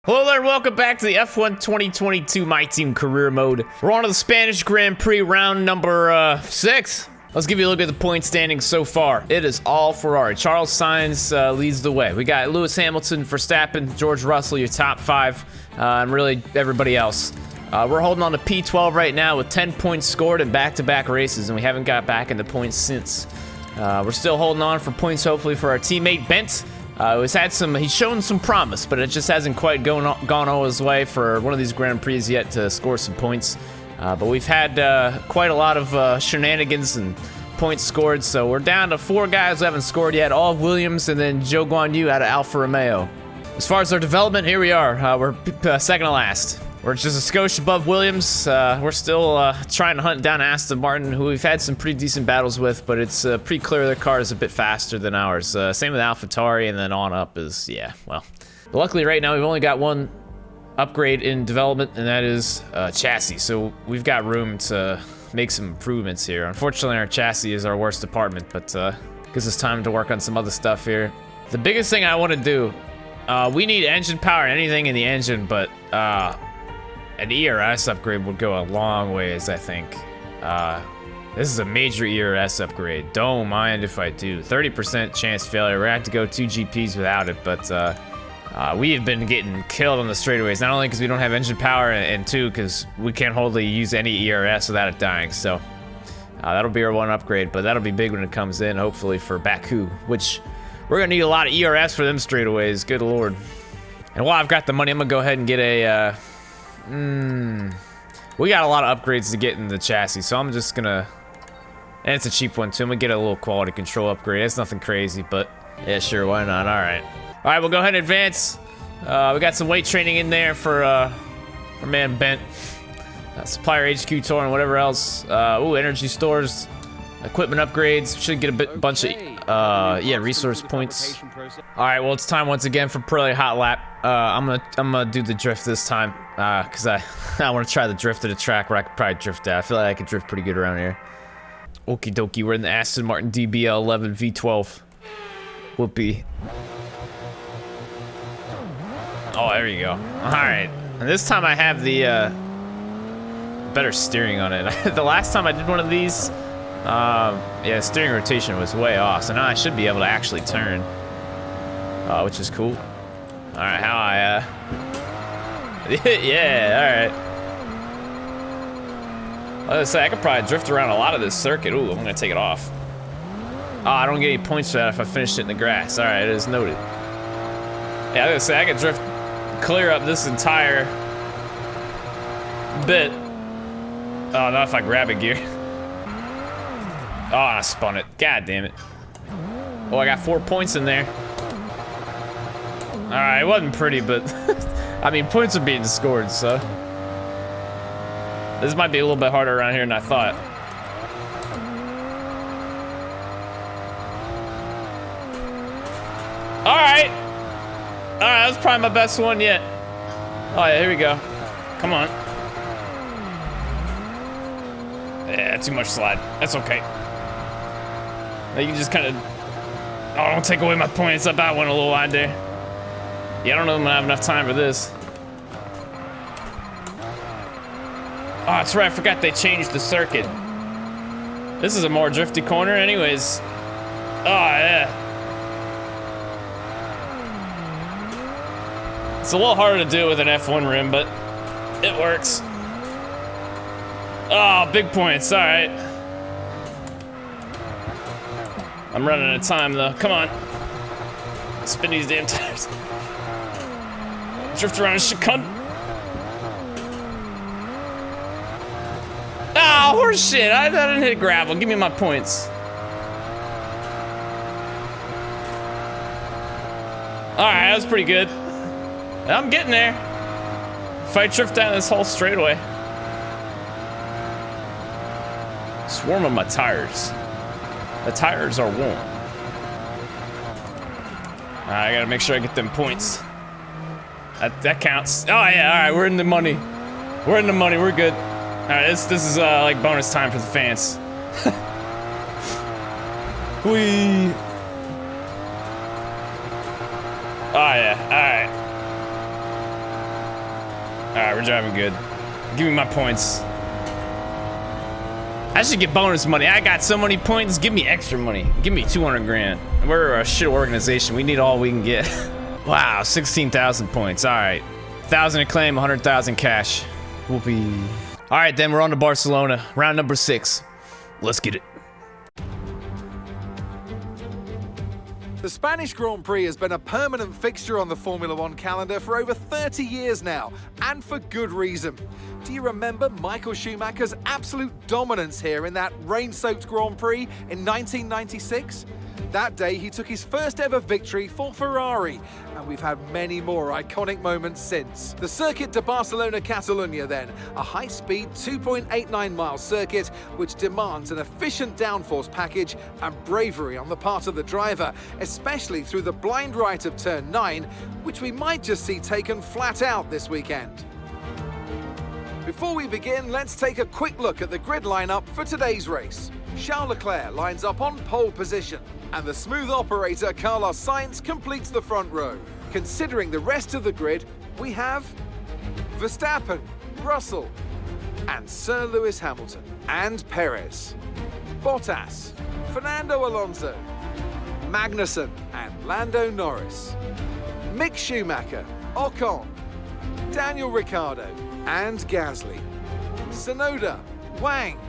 Hello there, welcome back to the F1 2022 My Team Career Mode. We're on to the Spanish Grand Prix round number 6. Let's give you a look at the point standings so far. It is all Ferrari. Charles Sainz leads the way. We got Lewis Hamilton, Verstappen, George Russell, your top 5, and really everybody else. We're holding on to P12 right now with 10 points scored in back-to-back races, and we haven't got back into points since. We're still holding on for points, hopefully, for our teammate Bent. He's shown some promise, but it just hasn't quite gone all his way for one of these Grand Prix yet to score some points. But we've had quite a lot of shenanigans and points scored, so we're down to 4 guys who haven't scored yet, all of Williams and then Joe Guan Yu out of Alfa Romeo. As far as our development, here we are. We're second to last. We're just a skosh above Williams. We're still trying to hunt down Aston Martin, who we've had some pretty decent battles with, but it's pretty clear their car is a bit faster than ours. Same with AlphaTauri, and then on up is, yeah, well. But luckily right now we've only got one upgrade in development, and that is chassis. So we've got room to make some improvements here. Unfortunately, our chassis is our worst department, but gives us time to work on some other stuff here. The biggest thing I want to do, we need engine power and anything in the engine, but an ERS upgrade would go a long ways, I think. This is a major ERS upgrade. Don't mind if I do. 30% chance failure. We're gonna have to go 2 GPs without it, but we have been getting killed on the straightaways. Not only because we don't have engine power, and 2, because we can't hardly use any ERS without it dying. So that'll be our one upgrade, but that'll be big when it comes in, hopefully for Baku, which we're gonna need a lot of ERS for them straightaways. Good lord. And while I've got the money, I'm gonna go ahead and get a we got a lot of upgrades to get in the chassis, so I'm just gonna, and it's a cheap one too, I'm gonna get a little quality control upgrade. It's nothing crazy, but yeah, sure, why not? Alright, we'll go ahead and advance. We got some weight training in there for our man Bent, supplier HQ tour and whatever else. Ooh, energy stores, equipment upgrades. Should get a bunch of yeah, resource points. All right, well, it's time once again for Pirelli Hot Lap. I'm gonna do the drift this time, cause I want to try the drift at a track where I could probably drift at. I feel like I could drift pretty good around here. Okie dokie, we're in the Aston Martin DBL 11 V12. Whoopee. Oh, there you go. All right, and this time I have the better steering on it. The last time I did one of these, yeah, steering rotation was way off, so now I should be able to actually turn, which is cool. All right, how I, yeah, all right. I was gonna say, I could probably drift around a lot of this circuit. Ooh, I'm gonna take it off. Oh, I don't get any points for that if I finished it in the grass. All right, it is noted. Yeah, I was gonna say, I could drift clear up this entire bit. Oh, not if I grab a gear. Oh, I spun it. God damn it. Oh, I got 4 points in there. Alright, it wasn't pretty, but I mean, points are being scored, so this might be a little bit harder around here than I thought. Alright. Alright, that's probably my best one yet. Oh yeah, here we go. Come on. Yeah, too much slide. That's okay. You can just kind of, oh, don't take away my points. I about went a little wide there. Yeah, I don't know if I'm gonna have enough time for this. Oh, that's right, I forgot they changed the circuit. This is a more drifty corner anyways. Oh, yeah. It's a little harder to do with an F1 rim, but it works. Oh, big points, all right. I'm running out of time though, come on. Spin these damn tires. Drift around a chicane. Ah, horse shit, I didn't hit gravel, give me my points. All right, that was pretty good. I'm getting there. If I drift down this whole straightaway. Swarm of my tires. The tires are warm. I gotta make sure I get them points. That counts. Oh yeah, all right, we're in the money. We're in the money, we're good. All right, this is like bonus time for the fans. Whee. Oh yeah, all right. right, we're driving good. Give me my points. I should get bonus money. I got so many points. Give me extra money. Give me 200 grand. We're a shit organization. We need all we can get. Wow, 16,000 points. All right. 1,000 acclaim, 100,000 cash. Whoopee. All right, then we're on to Barcelona. Round number 6. Let's get it. The Spanish Grand Prix has been a permanent fixture on the Formula One calendar for over 30 years now, and for good reason. Do you remember Michael Schumacher's absolute dominance here in that rain-soaked Grand Prix in 1996? That day, he took his first ever victory for Ferrari, and we've had many more iconic moments since. The Circuit de Barcelona-Catalunya then, a high-speed 2.89-mile circuit which demands an efficient downforce package and bravery on the part of the driver, especially through the blind right of turn 9, which we might just see taken flat out this weekend. Before we begin, let's take a quick look at the grid lineup for today's race. Charles Leclerc lines up on pole position, and the smooth operator Carlos Sainz completes the front row. Considering the rest of the grid, we have Verstappen, Russell, and Sir Lewis Hamilton, and Perez, Bottas, Fernando Alonso, Magnussen, and Lando Norris, Mick Schumacher, Ocon, Daniel Ricciardo, and Gasly, Tsunoda, Wang,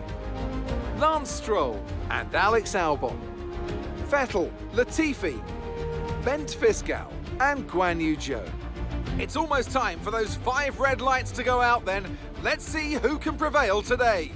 Lance Stroll, and Alex Albon, Vettel, Latifi, Bent Fiskal, and Guan Yu Zhou. It's almost time for those 5 red lights to go out then. Let's see who can prevail today.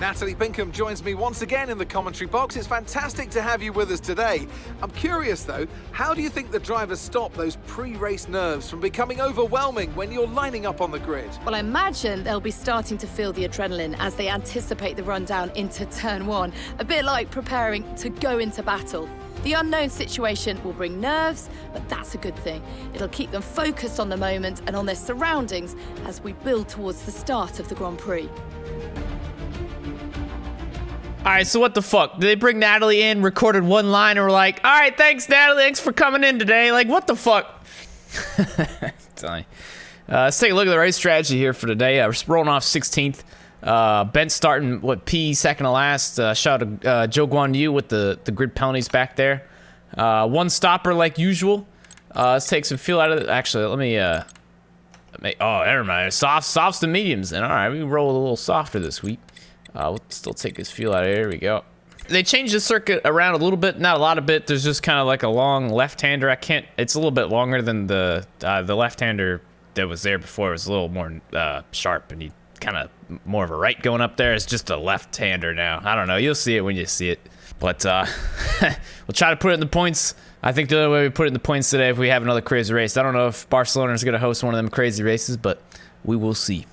Natalie Pinkham joins me once again in the commentary box. It's fantastic to have you with us today. I'm curious though, how do you think the drivers stop those pre-race nerves from becoming overwhelming when you're lining up on the grid? Well, I imagine they'll be starting to feel the adrenaline as they anticipate the rundown into turn 1, a bit like preparing to go into battle. The unknown situation will bring nerves, but that's a good thing. It'll keep them focused on the moment and on their surroundings as we build towards the start of the Grand Prix. All right, so what the fuck? Did they bring Natalie in, recorded one line, and were like, all right, thanks, Natalie, thanks for coming in today. Like, what the fuck? Let's take a look at the race strategy here for today. We're rolling off 16th. Ben starting, P, second to last. Shout out to Joe Guan Yu with the grid penalties back there. One stopper like usual. Let's take some feel out of it. Actually, let me, oh, never mind. Softs to mediums. And all right, we roll a little softer this week. We'll still take his feel out of here. Here we go. They changed the circuit around a little bit, not a lot of bit. There's just kind of like a long left-hander. It's a little bit longer than the left-hander that was there before. It was a little more sharp, and he kind of more of a right going up there. It's just a left-hander now. I don't know. You'll see it when you see it. But we'll try to put it in the points. I think the only way we put it in the points today if we have another crazy race. I don't know if Barcelona is going to host one of them crazy races, but we will see.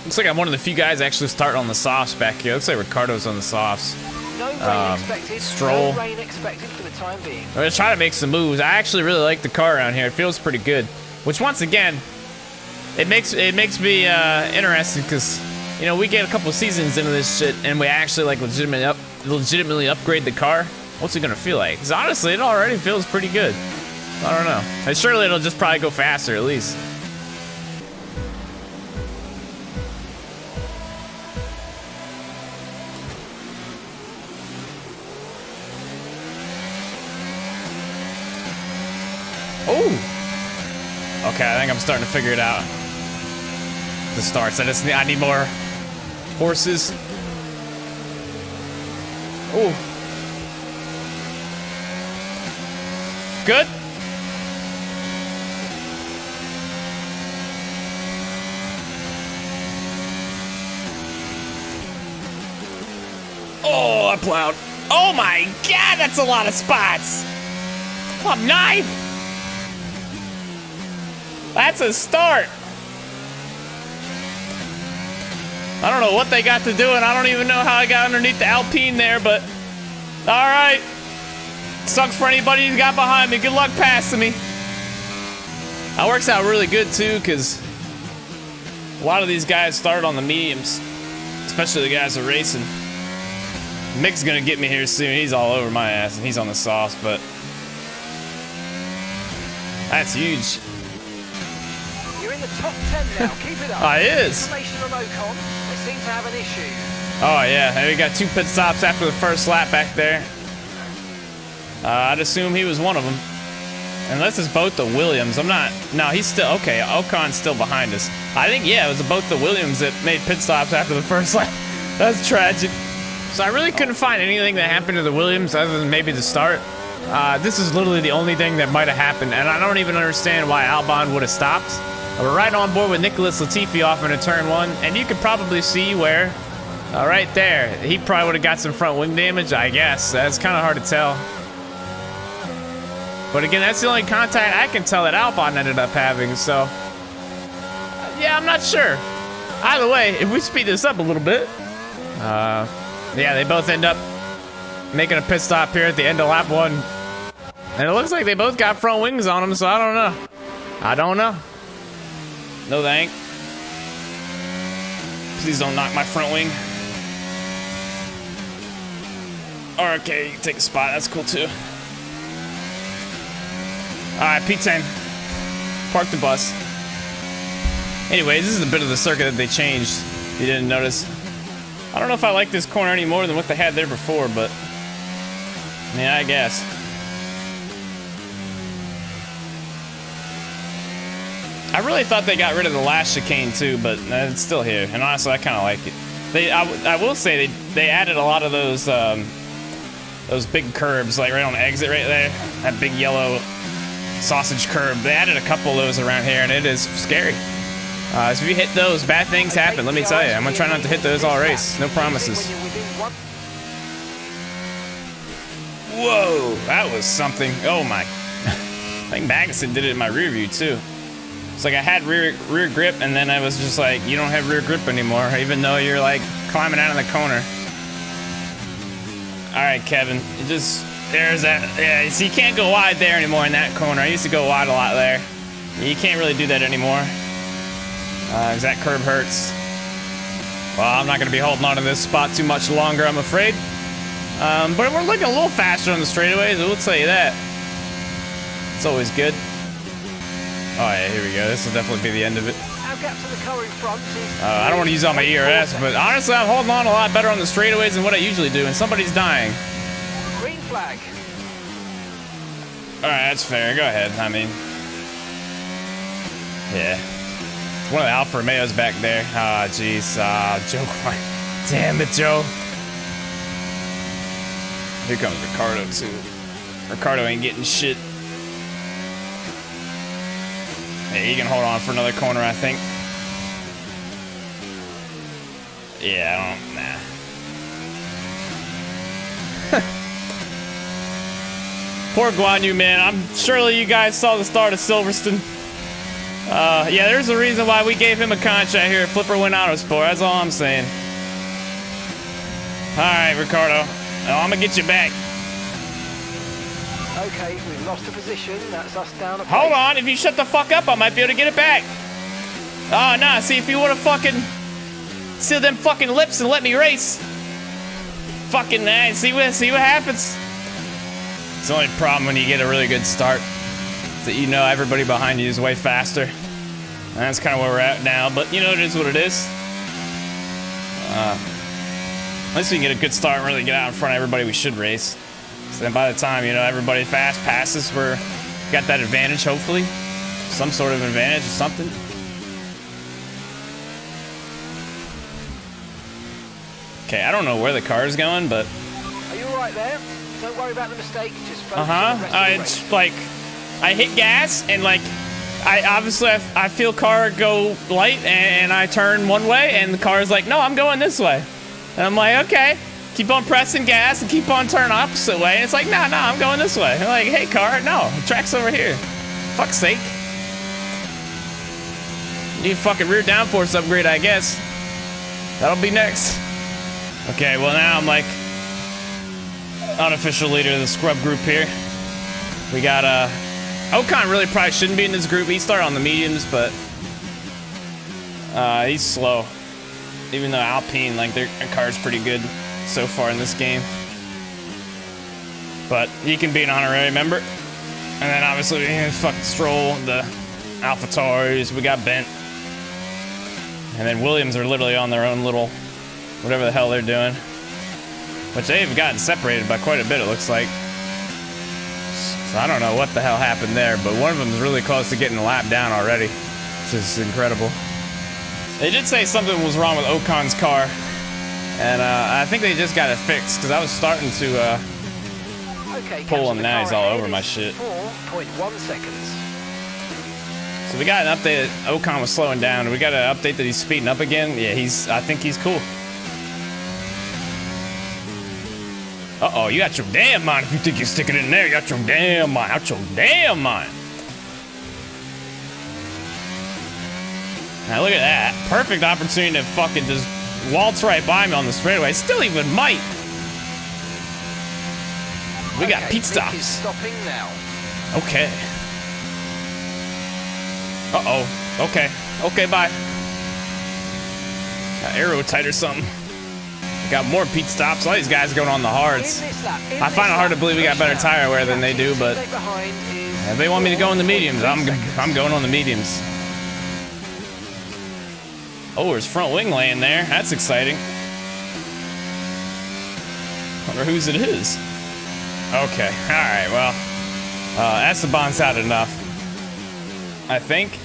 Looks like I'm one of the few guys actually starting on the softs back here. Looks like Ricardo's on the softs. No rain expected. Stroll. No rain expected for the time being. I'm gonna try to make some moves. I actually really like the car around here. It feels pretty good. Which once again, it makes me interested because you know we get a couple seasons into this shit and we actually like legitimately upgrade the car. What's it gonna feel like? Because honestly, it already feels pretty good. I don't know. And surely it'll just probably go faster at least. Oh! Okay, I think I'm starting to figure it out. The starts. I need more horses. Oh. Good. Oh, I plowed. Oh my god, that's a lot of spots. I'm 9th. That's a start. I don't know what they got to do, and I don't even know how I got underneath the Alpine there, but all right. Sucks for anybody who got behind me. Good luck passing me. That works out really good, too, because a lot of these guys started on the mediums, especially the guys who are racing. Mick's going to get me here soon. He's all over my ass, and he's on the softs, but that's huge. in the top 10 now. Keep it up. Oh, he is. Information on Ocon. They seem to have an issue. Oh, yeah. We got 2 pit stops after the first lap back there. I'd assume he was one of them. Unless it's both the Williams. I'm not... No, he's still... Okay, Ocon's still behind us. I think, yeah, it was both the Williams that made pit stops after the first lap. That's tragic. So I really couldn't find anything that happened to the Williams other than maybe the start. This is literally the only thing that might have happened, and I don't even understand why Albon would have stopped. We're right on board with Nicholas Latifi off into turn 1, and you can probably see where... right there. He probably would have got some front wing damage, I guess. That's kind of hard to tell. But again, that's the only contact I can tell that Albon ended up having, so... yeah, I'm not sure. Either way, if we speed this up a little bit... yeah, they both end up making a pit stop here at the end of lap 1. And it looks like they both got front wings on them, so I don't know. I don't know. No thank. Please don't knock my front wing. Okay, you can take a spot. That's cool too. Alright, P10. Park the bus. Anyways, this is a bit of the circuit that they changed. If you didn't notice. I don't know if I like this corner any more than what they had there before, but... yeah, I guess. I really thought they got rid of the last chicane too, but it's still here. And honestly, I kind of like it. I will say they added a lot of those big curbs, like right on the exit right there. That big yellow sausage curb. They added a couple of those around here, and it is scary. So if you hit those, bad things happen. Let me tell you. I'm gonna try not to hit those all race. No promises. Whoa, that was something. Oh my. I think Magnussen did it in my rear view too. It's like I had rear grip, and then I was just like, you don't have rear grip anymore, even though you're like climbing out of the corner. All right, Kevin, there's that. Yeah, so you can't go wide there anymore in that corner. I used to go wide a lot there. You can't really do that anymore. 'Cause that curb hurts. Well, I'm not gonna be holding on to this spot too much longer, I'm afraid. But we're looking a little faster on the straightaways, I will tell you that. It's always good. Oh yeah, here we go. This will definitely be the end of it. I don't want to use all my ERS, but honestly, I'm holding on a lot better on the straightaways than what I usually do, and somebody's dying. Green flag. All right, that's fair. Go ahead. I mean, yeah. One of the Alfa Romeos back there. Ah, jeez. Joe. Damn it, Joe. Here comes Ricardo too. Ricardo ain't getting shit. Hey, he can hold on for another corner, I think. Yeah, I don't, nah. Poor Guan Yu, man. Surely you guys saw the start of Silverstone. Yeah, there's a reason why we gave him a contract here at Flipper Win Autosport. That's all I'm saying. All right, Ricardo. Oh, I'm gonna get you back. Okay, we've lost a position. That's us down a place. Hold on, if you shut the fuck up, I might be able to get it back. Oh, nah, see, if you would've fucking sealed them fucking lips and let me race. Fucking, see what happens. It's the only problem when you get a really good start. Is that you know everybody behind you is way faster. And that's kind of where we're at now, but you know, it is what it is. At least we can get a good start and really get out in front of everybody we should race. So then by the time, you know, everybody fast passes, we're got that advantage, hopefully. Some sort of advantage or something. Okay, I don't know where the car is going, but... Are you alright there? Don't worry about the mistake, just focus on the rest of the race. It's like, I hit gas, and like, I feel car go light, and I turn one way, and the car is like, no, I'm going this way. And I'm like, okay. Keep on pressing gas and keep on turning opposite way. And it's like, no, I'm going this way. I'm like, hey, car, no, the track's over here. Fuck's sake. Need a fucking rear downforce upgrade, I guess. That'll be next. Okay, well now I'm like unofficial leader of the scrub group here. We got Ocon really probably shouldn't be in this group. He started on the mediums, but he's slow. Even though Alpine, like their car's pretty good so far in this game. But he can be an honorary member. And then obviously fucking Stroll, the AlphaTauris, we got Bent. And then Williams are literally on their own little, whatever the hell they're doing. Which they've gotten separated by quite a bit, it looks like. So I don't know what the hell happened there, but one of them is really close to getting a lap down already, which is incredible. They did say something was wrong with Ocon's car, and I think they just got it fixed, because I was starting to pull him. Now he's all over my shit. 4.1 seconds. So we got an update that Ocon was slowing down. We got an update that he's speeding up again. Yeah, I think he's cool. Uh-oh, you got your damn mind if you think you're sticking it in there. You got your damn mind. Out your damn mind. Now look at that. Perfect opportunity to fucking just waltz right by me on the straightaway. Still even might. We got pit stops. Stopping now. Okay. Uh-oh. Okay. Okay, bye. Got aero tight or something. Got more pit stops. All these guys going on the hards. I find it hard to believe we got better tire wear than they do, but if they want me to go in the mediums, I'm going on the mediums. Oh, there's front wing laying there. That's exciting. Wonder whose it is. Okay. All right. Well, Esteban's out enough, I think.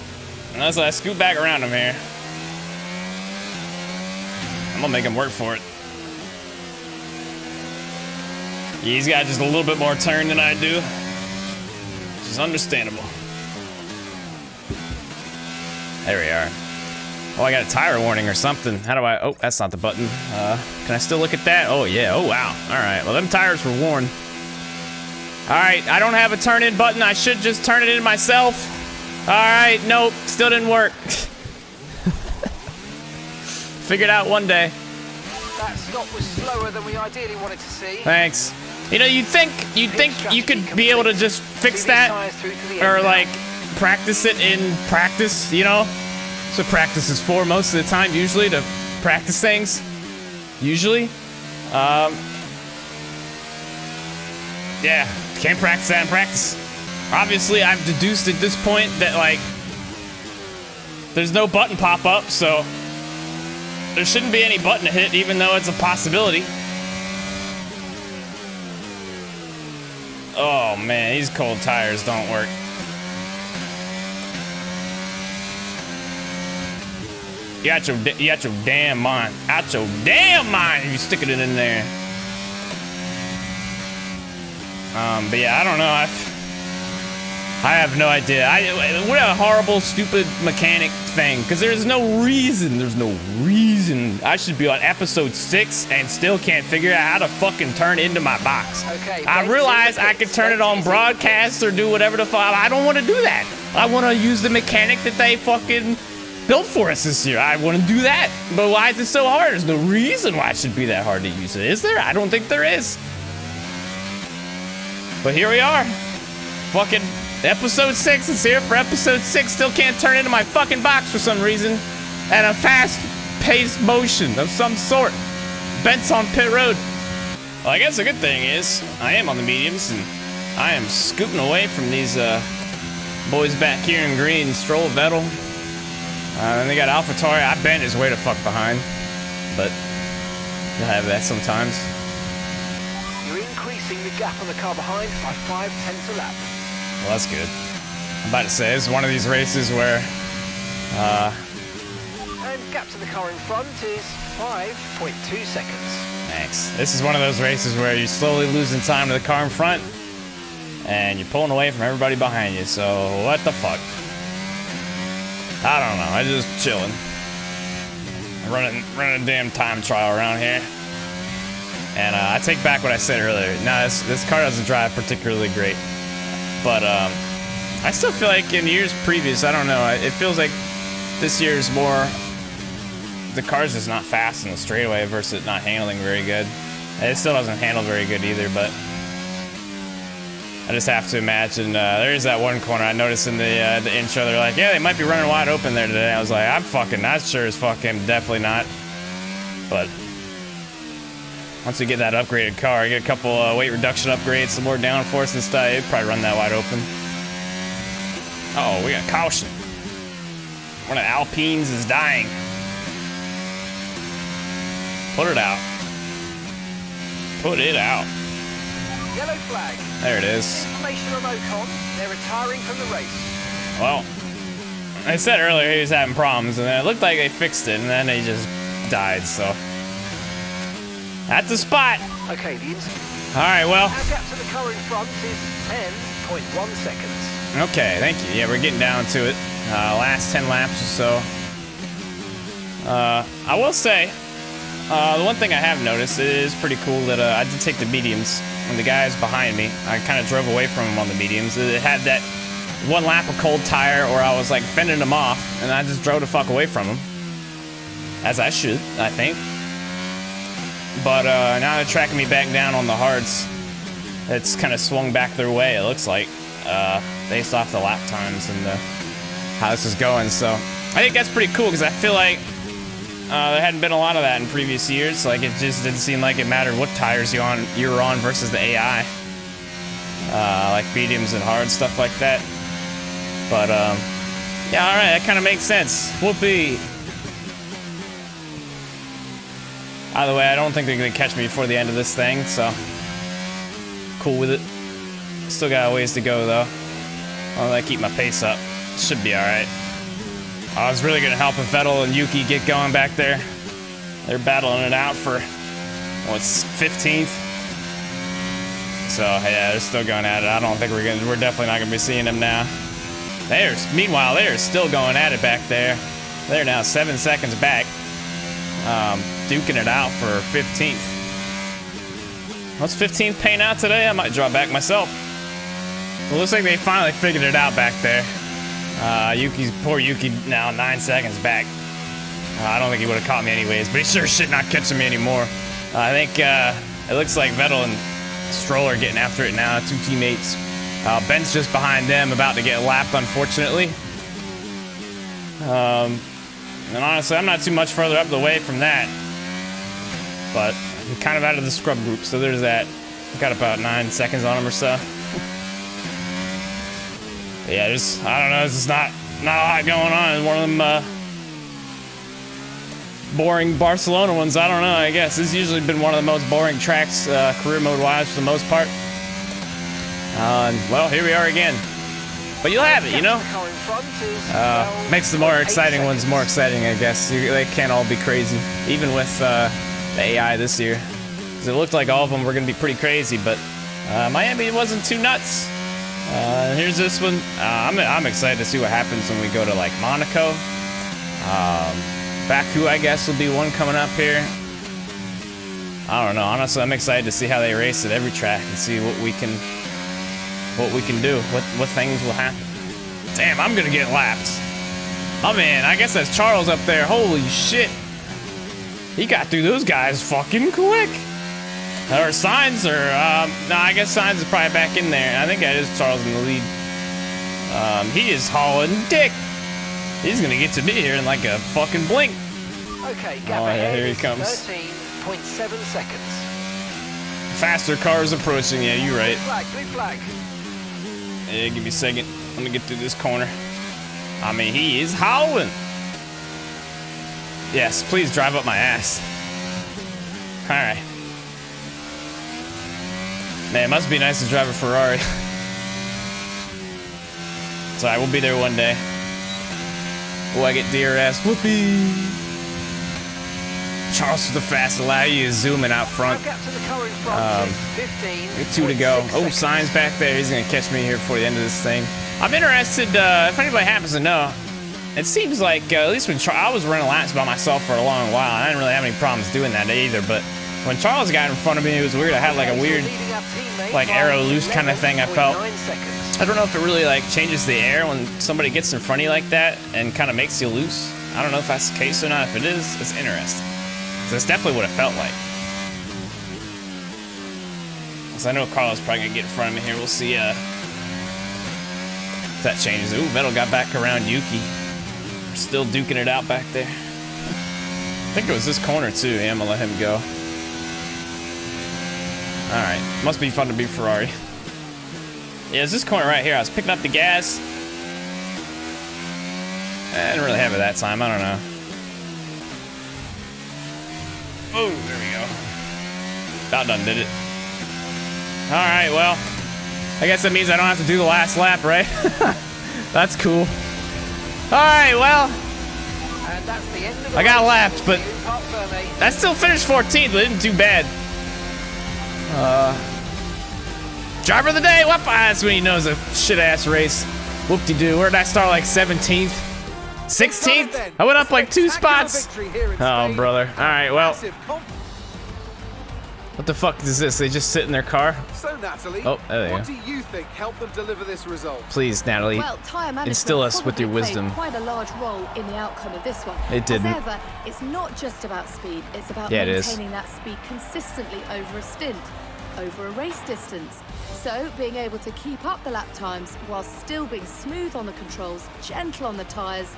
Unless I scoot back around him here, I'm gonna make him work for it. He's got just a little bit more turn than I do, which is understandable. There we are. Oh, I got a tire warning or something. How do I? Oh, that's not the button. Can I still look at that? Oh, yeah. Oh, wow. All right. Well, them tires were worn. All right. I don't have a turn in button. I should just turn it in myself. All right. Nope. Still didn't work. Figured out one day. That stop was slower than we ideally wanted to see. Thanks. You know, you'd think you could be able to just fix that, or like practice it in practice, you know? That's what practice is for most of the time, usually, to practice things. Usually. Yeah, can't practice that in practice. Obviously, I've deduced at this point that, like, there's no button pop-up, so there shouldn't be any button to hit, even though it's a possibility. Oh, man, these cold tires don't work. You got your damn mind. Out your damn mind if you stick it in there. But yeah, I don't know. I have no idea. What a horrible, stupid mechanic thing. Because there's no reason. There's no reason. I should be on episode 6 and still can't figure out how to fucking turn into my box. Okay, I realize I could turn it on broadcast or do whatever the fuck. I don't want to do that. I want to use the mechanic that they fucking built for us this year. I want to do that. But why is it so hard? There's no reason why it should be that hard to use it. Is there? I don't think there is. But here we are. Fucking episode 6 is here for episode 6. Still can't turn into my fucking box for some reason. At a fast-paced motion of some sort. Bent's on pit road. Well, I guess the good thing is I am on the mediums and I am scooting away from these boys back here in green. Stroll, Vettel. And they got AlphaTauri. I bent his way to fuck behind. But you'll have that sometimes. You're increasing the gap on the car behind by 5/10 a lap. Well, that's good. I'm about to say, this is one of these races where, And gap to the car in front is 5.2 seconds. thanks. This is one of those races where you're slowly losing time to the car in front, and you're pulling away from everybody behind you, so what the fuck? I don't know, I'm just chilling. Running a damn time trial around here. And I take back what I said earlier. No, this car doesn't drive particularly great. But I still feel like in years previous, I don't know, it feels like this year's more, the car's just not fast in the straightaway versus it not handling very good. It still doesn't handle very good either, but I just have to imagine, there's that one corner I noticed in the intro, they're like, yeah, they might be running wide open there today. I was like, I'm fucking not sure as fucking definitely not. But once we get that upgraded car, get a couple weight reduction upgrades, some more downforce and stuff, it'd probably run that wide open. Uh-oh, we got caution. One of the Alpines is dying. Put it out. Put it out. Yellow flag. There it is. Information on Ocon. They're retiring from the race. Well, I said earlier he was having problems, and then it looked like they fixed it, and then they just died, so. That's the spot. Okay, the All right, well. our gap to the car in front is 10.1 seconds. Okay, thank you. Yeah, we're getting down to it. Last 10 laps or so. I will say, the one thing I have noticed is pretty cool that I did take the mediums. When the guys behind me, I kind of drove away from them on the mediums. It had that one lap of cold tire where I was like fending them off, and I just drove the fuck away from them. As I should, I think. But now they're tracking me back down on the hards. It's kind of swung back their way, it looks like, based off the lap times and how this is going. So I think that's pretty cool because I feel like there hadn't been a lot of that in previous years. Like, it just didn't seem like it mattered what tires you were on versus the AI. Like mediums and hard, stuff like that. But, yeah, alright, that kind of makes sense. Whoopee. Either way, I don't think they're going to catch me before the end of this thing, so cool with it. Still got a ways to go, though. I'll I keep my pace up. Should be alright. I was really going to help if Vettel and Yuki get going back there. They're battling it out for, what's 15th? So, yeah, they're still going at it. I don't think we're definitely not going to be seeing them now. Meanwhile, they are still going at it back there. They're now 7 seconds back. Duking it out for 15th. What's 15th paying out today? I might draw back myself. Well, looks like they finally figured it out back there. Poor Yuki now 9 seconds back. I don't think he would have caught me anyways, but he sure shit not catching me anymore. I think it looks like Vettel and Stroll are getting after it now, two teammates. Ben's just behind them, about to get lapped, unfortunately. And honestly, I'm not too much further up the way from that. But I'm kind of out of the scrub group, so there's that. I've got about 9 seconds on him or so. But yeah, I don't know, there's just not a lot going on. It's one of them boring Barcelona ones. I don't know, I guess. This has usually been one of the most boring tracks, career mode-wise, for the most part. Well, here we are again. But you'll have it, you know? Makes the more exciting ones more exciting, I guess. They can't all be crazy, even with the AI this year. Because it looked like all of them were going to be pretty crazy, but Miami wasn't too nuts. Here's this one. I'm excited to see what happens when we go to, like, Monaco. Baku, I guess, will be one coming up here. I don't know. Honestly, I'm excited to see how they race at every track and see what we can do, what things will happen. Damn, I'm gonna get lapped. Oh man, I guess that's Charles up there. Holy shit. He got through those guys fucking quick. Or Sainz, or, no, I guess Sainz is probably back in there. I think that is Charles in the lead. He is hauling dick. He's gonna get to me here in like a fucking blink. Okay, gap ahead, here he comes. 13.7 seconds. Faster cars approaching, yeah, you're right. Blue flag. Yeah, give me a second. Let me get through this corner. I mean, he is howling. Yes, please drive up my ass. All right. Man, it must be nice to drive a Ferrari. Sorry, we'll be there one day. Oh, I get DRS. Whoopee. Charles with the fast allow you to zoom in out front. Get 2 to go. Oh, Sainz back there. He's going to catch me here before the end of this thing. I'm interested, if anybody happens to know, it seems like, at least when I was running laps by myself for a long while, I didn't really have any problems doing that either, but when Charles got in front of me, it was weird. I had like a weird, like, arrow loose kind of thing, I felt. I don't know if it really, like, changes the air when somebody gets in front of you like that and kind of makes you loose. I don't know if that's the case or not. If it is, it's interesting. So that's definitely what it felt like. So I know Carlos probably gonna get in front of me here. We'll see if that changes. Ooh, Vettel got back around Yuki. We're still duking it out back there. I think it was this corner too. Yeah, I'm gonna let him go. All right, must be fun to be Ferrari. Yeah, it's this corner right here. I was picking up the gas. I didn't really have it that time. I don't know. Oh, there we go. About done did it. All right, well, I guess that means I don't have to do the last lap, right? That's cool. All right, well, And that's the end of the I got race. lapped, but Top Verme. I still finished 14th, but didn't do bad. Driver of the day, whoop! That's when he knows a shit-ass race. Whoop-de-doo. Where did I start, like 17th? 16th? I went up like 2 spots. Oh, brother. All right, well, what the fuck is this? They just sit in their car? So, Natalie, Oh, there they what go. do you think helped them deliver this result? Please, Natalie. Well, tyre management Instill us with your probably played wisdom. quite a large role in the outcome of this one. It didn't. As ever, it's not just about speed, it's about Yeah, it is. maintaining that speed consistently over a stint, over a race distance. So, being able to keep up the lap times while still being smooth on the controls, gentle on the tyres,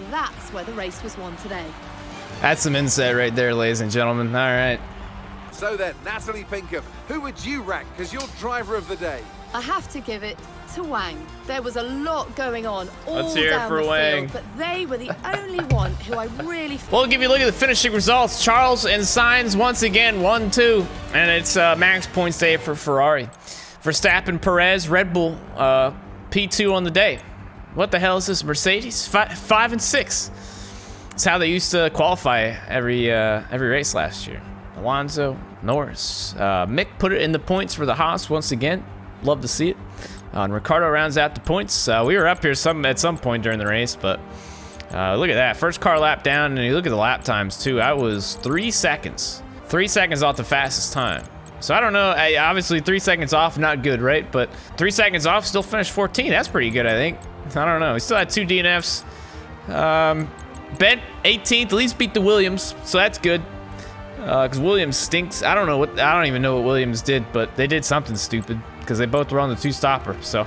that's where the race was won today. That's some insight right there, ladies and gentlemen. All right. So then, Natalie Pinkham, who would you rank as your driver of the day? I have to give it to Wang. There was a lot going on all Let's hear it down for the Wang. field, but they were the only one who I really Well, we'll give you a look at the finishing results. Charles and Sainz once again 1-2, and it's max points day for Ferrari. Verstappen, Perez, Red Bull, P2 on the day. What the hell is this? Mercedes 5 and 6. It's how they used to qualify every race last year. Alonso, Norris, Mick put it in the points for the Haas once again. Love to see it. And Ricardo rounds out the points. We were up here at some point during the race, but look at that. First car lap down, and you look at the lap times too. I was 3 seconds. 3 seconds off the fastest time. So I don't know. Obviously 3 seconds off, not good, right? But 3 seconds off, still finished 14. That's pretty good, I think. I don't know. We still had 2 DNFs. Ben 18th, at least beat the Williams, so that's good. Because Williams stinks. I don't even know what Williams did, but they did something stupid because they both were on the 2-stopper. So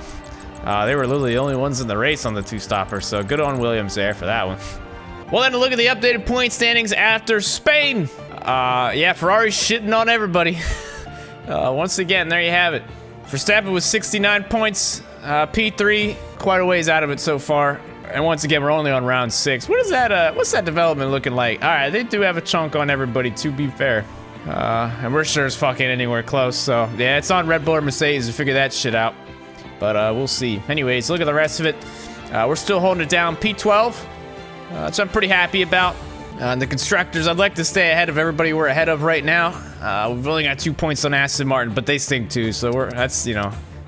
they were literally the only ones in the race on the 2-stopper. So good on Williams there for that one. Well, then to look at the updated point standings after Spain. Yeah, Ferrari's shitting on everybody. Once again, there you have it. Verstappen with 69 points. P3, quite a ways out of it so far. And once again, we're only on round 6. What is that? What's that development looking like? All right, they do have a chunk on everybody, to be fair. And we're sure as fuck ain't anywhere close. So yeah, it's on Red Bull or Mercedes to figure that shit out. But we'll see. Anyways, look at the rest of it. We're still holding it down. P12, which I'm pretty happy about. The constructors, I'd like to stay ahead of everybody we're ahead of right now. We've only got 2 points on Aston Martin, but they stink too. So that's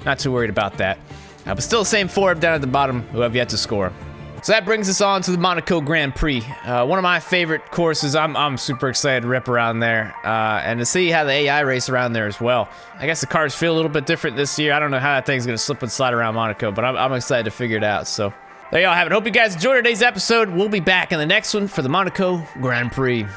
not too worried about that. But still the same 4 down at the bottom who have yet to score. So that brings us on to the Monaco Grand Prix. One of my favorite courses. I'm super excited to rip around there and to see how the AI race around there as well. I guess the cars feel a little bit different this year. I don't know how that thing's gonna slip and slide around Monaco, but I'm excited to figure it out. So there y'all have it. Hope you guys enjoyed today's episode. We'll be back in the next one for the Monaco Grand Prix.